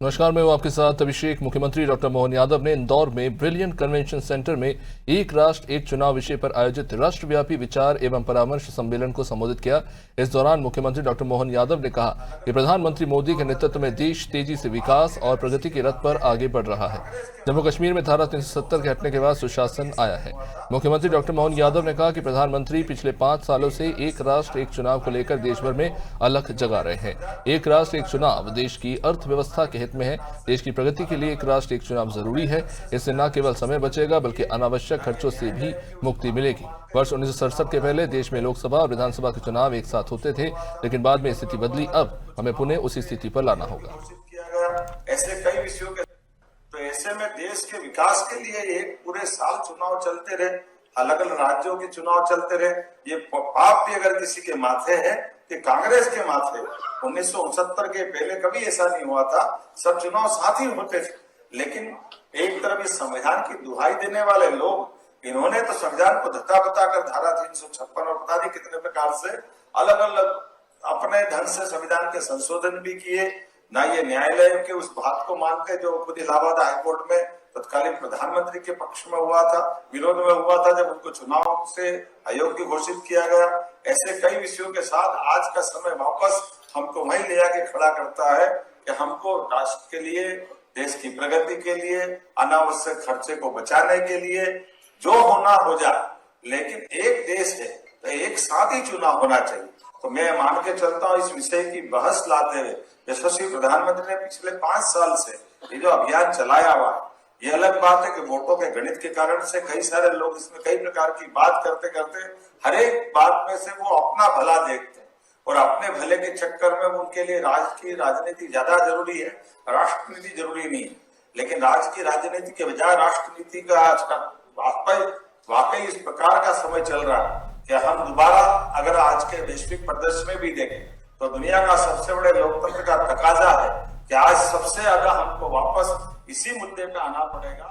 नमस्कार, मैं हूं आपके साथ अभिषेक। मुख्यमंत्री डॉक्टर मोहन यादव ने इंदौर में ब्रिलियंट कन्वेंशन सेंटर में एक राष्ट्र एक चुनाव विषय पर आयोजित राष्ट्रव्यापी विचार एवं परामर्श सम्मेलन को संबोधित किया। इस दौरान मुख्यमंत्री डॉक्टर मोहन यादव ने कहा कि प्रधानमंत्री मोदी के नेतृत्व में देश तेजी से विकास और प्रगति के रथ पर आगे बढ़ रहा है। जम्मू कश्मीर में धारा 370 के हटने के बाद सुशासन आया है। मुख्यमंत्री डॉक्टर मोहन यादव ने कहा कि प्रधानमंत्री पिछले 5 सालों से एक राष्ट्र एक चुनाव को लेकर देश भर में अलख जगा रहे हैं। एक राष्ट्र एक चुनाव देश की अर्थव्यवस्था के में है। देश की प्रगति के लिए एक राष्ट्र एक चुनाव जरूरी है। इससे न केवल समय बचेगा बल्कि अनावश्यक खर्चों से भी मुक्ति मिलेगी। वर्ष 1967 के पहले देश में लोकसभा और विधानसभा के चुनाव एक साथ होते थे, लेकिन बाद में स्थिति बदली। अब हमें पुनः उसी स्थिति पर लाना होगा। ऐसे कई विषयों के तो ऐसे में देश के विकास के लिए एक पूरे साल चुनाव चलते रहे, अलग अलग राज्यों के चुनाव चलते रहे। ये पाप भी अगर किसी के माथे है कि कांग्रेस के माथे 1969 के पहले कभी ऐसा नहीं हुआ था। सब चुनाव साथ ही होते थे, लेकिन एक तरफ इस संविधान की दुहाई देने वाले लोग, इन्होंने तो संविधान को धक्का बताकर धारा 356 और पता नहीं कितने प्रकार से अलग अलग अपने ढंग से संविधान के संशोधन भी किए। ना ये न्यायालय के उस बात को मानते जो खुद इलाहाबाद हाईकोर्ट में तत्कालीन प्रधानमंत्री के पक्ष में हुआ था, विरोध में हुआ था, जब उनको चुनाव से अयोग्य घोषित किया गया। ऐसे कई विषयों के साथ आज का समय वापस हमको वहीं ले आके खड़ा करता है कि हमको राष्ट्र के लिए, देश की प्रगति के लिए, अनावश्यक खर्चे को बचाने के लिए जो होना हो जाए, लेकिन एक देश है तो एक साथ ही चुनाव होना चाहिए। तो मैं मान के चलता हूँ इस विषय की बहस लाते हुए यशस्वी प्रधानमंत्री ने पिछले 5 साल से ये जो अभियान चलाया हुआ है, ये अलग बात है कि वोटों के गणित के कारण से कई सारे लोग इसमें कई प्रकार की बात करते करते हर एक बात में से वो अपना भला देखते हैं और अपने भले के चक्कर में उनके लिए राष्ट्र की राजनीति ज्यादा जरूरी है, राष्ट्रनीति जरूरी नहीं है। लेकिन राज्य की राजनीति के बजाय राष्ट्रनीति का आज का वाकई इस प्रकार का समय चल रहा है कि हम दोबारा अगर आज के वैश्विक परिदृश्य में भी देखें तो दुनिया का सबसे बड़े लोकतंत्र का तकाजा है कि आज सबसे ज्यादा हमको वापस इसी मुद्दे पे आना पड़ेगा।